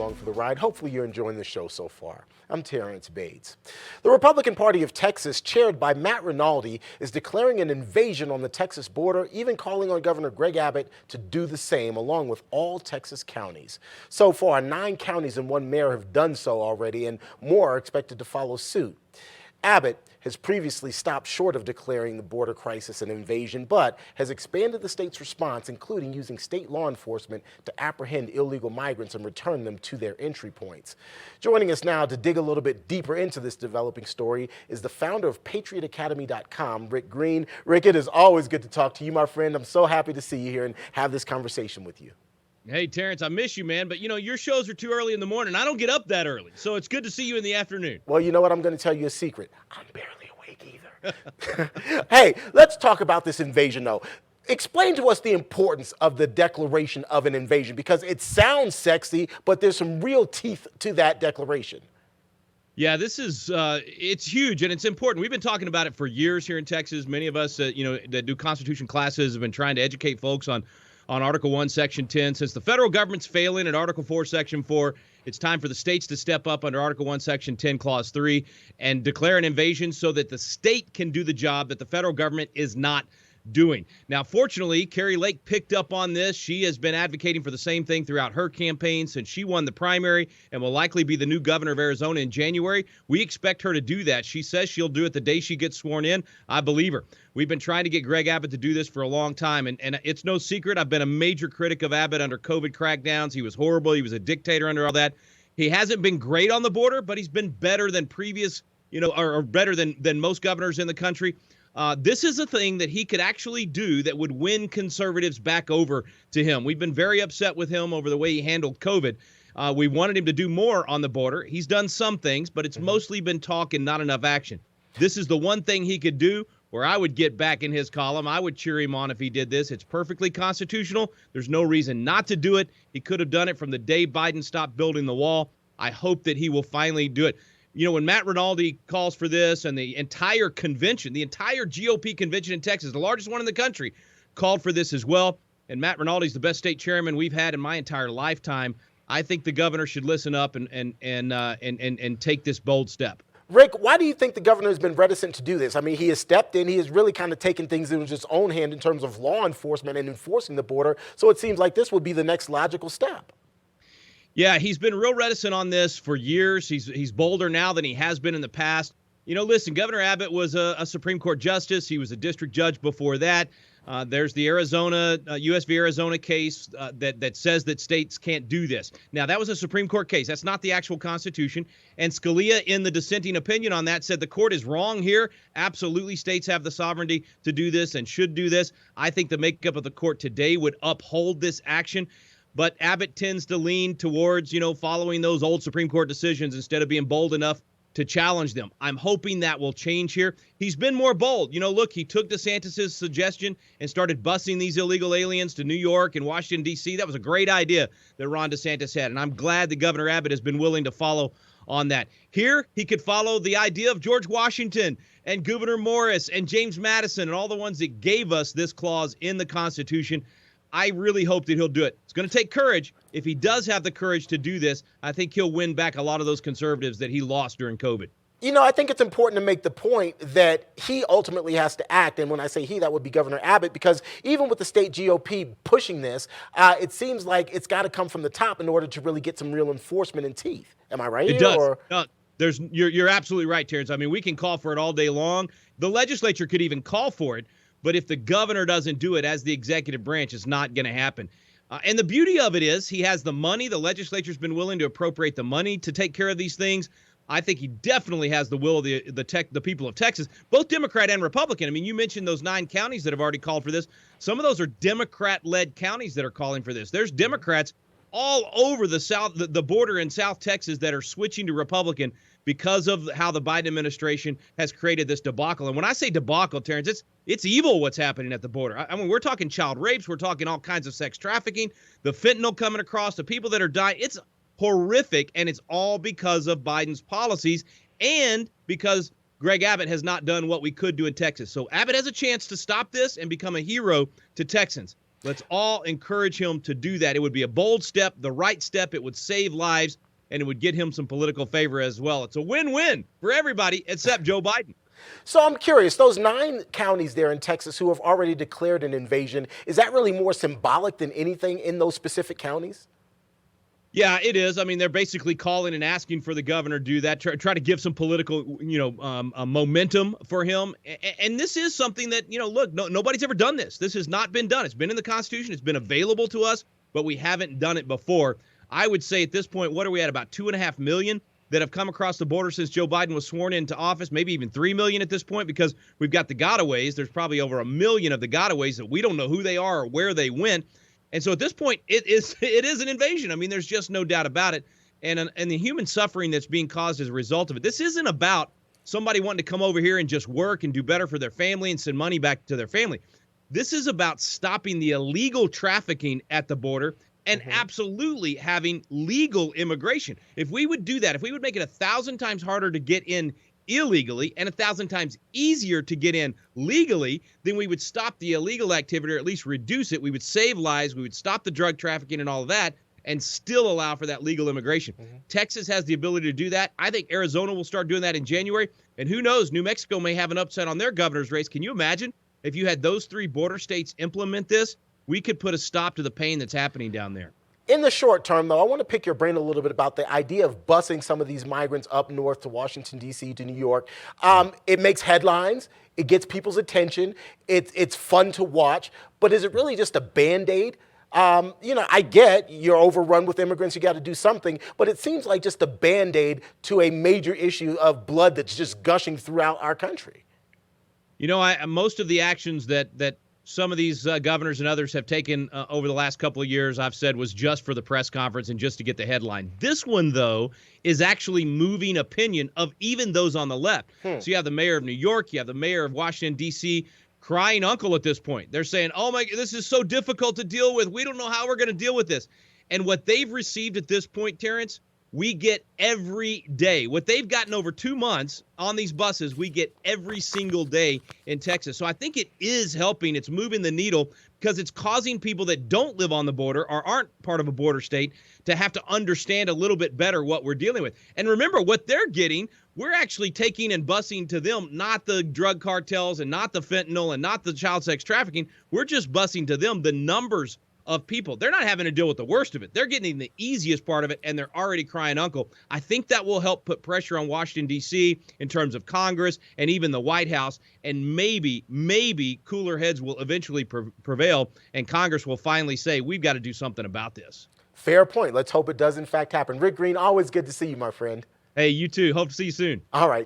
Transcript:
along for the ride. Hopefully you're enjoying the show so far. I'm Terrence Bates. The Republican Party of Texas, chaired by Matt Rinaldi, is declaring an invasion on the Texas border, even calling on Governor Greg Abbott to do the same, along with all Texas counties. So far, 9 counties and 1 mayor have done so already, and more are expected to follow suit. Abbott has previously stopped short of declaring the border crisis an invasion, but has expanded the state's response, including using state law enforcement to apprehend illegal migrants and return them to their entry points. Joining us now to dig a little bit deeper into this developing story is the founder of PatriotAcademy.com, Rick Green. Rick, it is always good to talk to you, my friend. I'm so happy to see you here and have this conversation with you. Hey, Terrence, I miss you, man. But, your shows are too early in the morning. I don't get up that early, so it's good to see you in the afternoon. Well, you know what? I'm going to tell you a secret. I'm barely awake either. Hey, let's talk about this invasion, though. Explain to us the importance of the declaration of an invasion, because it sounds sexy, but there's some real teeth to that declaration. Yeah, this is, it's huge and it's important. We've been talking about it for years here in Texas. Many of us, that do Constitution classes have been trying to educate folks on Article 1, Section 10. Since the federal government's failing at Article 4, Section 4, it's time for the states to step up under Article 1, Section 10, Clause 3, and declare an invasion so that the state can do the job that the federal government is not doing. Now, fortunately, Kari Lake picked up on this. She has been advocating for the same thing throughout her campaign since she won the primary and will likely be the new governor of Arizona in January. We expect her to do that. She says she'll do it the day she gets sworn in. I believe her. We've been trying to get Greg Abbott to do this for a long time, and it's no secret. I've been a major critic of Abbott under COVID crackdowns. He was horrible. He was a dictator under all that. He hasn't been great on the border, but he's been better than previous, or better than most governors in the country. This is a thing that he could actually do that would win conservatives back over to him. We've been very upset with him over the way he handled COVID. We wanted him to do more on the border. He's done some things, but it's mostly been talk and not enough action. This is the one thing he could do where I would get back in his column. I would cheer him on if he did this. It's perfectly constitutional. There's no reason not to do it. He could have done it from the day Biden stopped building the wall. I hope that he will finally do it. When Matt Rinaldi calls for this and the entire convention, the entire GOP convention in Texas, the largest one in the country, called for this as well. And Matt Rinaldi's the best state chairman we've had in my entire lifetime. I think the governor should listen up and take this bold step. Rick, why do you think the governor has been reticent to do this? I mean, he has stepped in. He has really kind of taken things into his own hand in terms of law enforcement and enforcing the border. So it seems like this would be the next logical step. Yeah, he's been real reticent on this for years. He's bolder now than he has been in the past. Listen, Governor Abbott was a Supreme Court justice. He was a district judge before that. There's the Arizona, U.S. v. Arizona case that says that states can't do this. Now, that was a Supreme Court case. That's not the actual Constitution. And Scalia, in the dissenting opinion on that, said the court is wrong here. Absolutely, states have the sovereignty to do this and should do this. I think the makeup of the court today would uphold this action. But Abbott tends to lean towards, following those old Supreme Court decisions instead of being bold enough to challenge them. I'm hoping that will change here. He's been more bold. Look, he took DeSantis' suggestion and started busing these illegal aliens to New York and Washington, D.C. That was a great idea that Ron DeSantis had, and I'm glad that Governor Abbott has been willing to follow on that. Here, he could follow the idea of George Washington and Gouverneur Morris and James Madison and all the ones that gave us this clause in the Constitution. I really hope that he'll do it. It's going to take courage. If he does have the courage to do this, I think he'll win back a lot of those conservatives that he lost during COVID. I think it's important to make the point that he ultimately has to act. And when I say he, that would be Governor Abbott, because even with the state GOP pushing this, it seems like it's got to come from the top in order to really get some real enforcement and teeth. Am I right? It does. No, you're absolutely right, Terrence. I mean, we can call for it all day long. The legislature could even call for it. But if the governor doesn't do it as the executive branch, it's not going to happen. And the beauty of it is he has the money. The legislature's been willing to appropriate the money to take care of these things. I think he definitely has the will of the people of Texas, both Democrat and Republican. I mean, you mentioned those 9 counties that have already called for this. Some of those are Democrat-led counties that are calling for this. There's Democrats all over the border in South Texas that are switching to Republican because of how the Biden administration has created this debacle. And when I say debacle, Terrence, it's evil what's happening at the border. I mean, we're talking child rapes. We're talking all kinds of sex trafficking, the fentanyl coming across, the people that are dying. It's horrific, and it's all because of Biden's policies and because Greg Abbott has not done what we could do in Texas. So Abbott has a chance to stop this and become a hero to Texans. Let's all encourage him to do that. It would be a bold step, the right step. It would save lives, and it would get him some political favor as well. It's a win-win for everybody except Joe Biden. So I'm curious, those 9 counties there in Texas who have already declared an invasion, is that really more symbolic than anything in those specific counties? Yeah, it is. I mean, they're basically calling and asking for the governor to do that, try to give some political, momentum for him. And this is something that, look, nobody's ever done this. This has not been done. It's been in the Constitution. It's been available to us, but we haven't done it before. I would say at this point, what are we at? About 2.5 million that have come across the border since Joe Biden was sworn into office, maybe even 3 million at this point, because we've got the gotaways. There's probably over 1 million of the gotaways that we don't know who they are or where they went. And so at this point, it is an invasion. I mean, there's just no doubt about it. And the human suffering that's being caused as a result of it. This isn't about somebody wanting to come over here and just work and do better for their family and send money back to their family. This is about stopping the illegal trafficking at the border and absolutely having legal immigration. If we would do that, if we would make it 1,000 times harder to get in illegally and 1,000 times easier to get in legally, then we would stop the illegal activity or at least reduce it. We would save lives. We would stop the drug trafficking and all of that and still allow for that legal immigration. Texas has the ability to do that. I think Arizona will start doing that in January. And who knows, New Mexico may have an upset on their governor's race. Can you imagine if you had those 3 border states implement this? We could put a stop to the pain that's happening down there. In the short term, though, I want to pick your brain a little bit about the idea of busing some of these migrants up north to Washington, D.C., to New York. It makes headlines. It gets people's attention. It's fun to watch. But is it really just a Band-Aid? I get you're overrun with immigrants. You got to do something. But it seems like just a Band-Aid to a major issue of blood that's just gushing throughout our country. Most of the actions that some of these governors and others have taken over the last couple of years, I've said, was just for the press conference and just to get the headline. This one, though, is actually moving opinion of even those on the left. So you have the mayor of New York, you have the mayor of Washington, D.C., crying uncle at this point. They're saying, oh, my, this is so difficult to deal with. We don't know how we're going to deal with this. And what they've received at this point, Terrence, we get every day. What they've gotten over 2 months on these buses, we get every single day in Texas. So I think it is helping. It's moving the needle because it's causing people that don't live on the border or aren't part of a border state to have to understand a little bit better what we're dealing with. And remember, what they're getting, we're actually taking and busing to them, not the drug cartels and not the fentanyl and not the child sex trafficking. We're just busing to them the numbers of people. They're not having to deal with the worst of it. They're getting the easiest part of it, and they're already crying uncle. I think that will help put pressure on Washington, D.C. in terms of Congress and even the White House, and maybe cooler heads will eventually prevail, and Congress will finally say, we've got to do something about this. Fair point. Let's hope it does, in fact, happen. Rick Green, always good to see you, my friend. Hey, you too. Hope to see you soon. All right.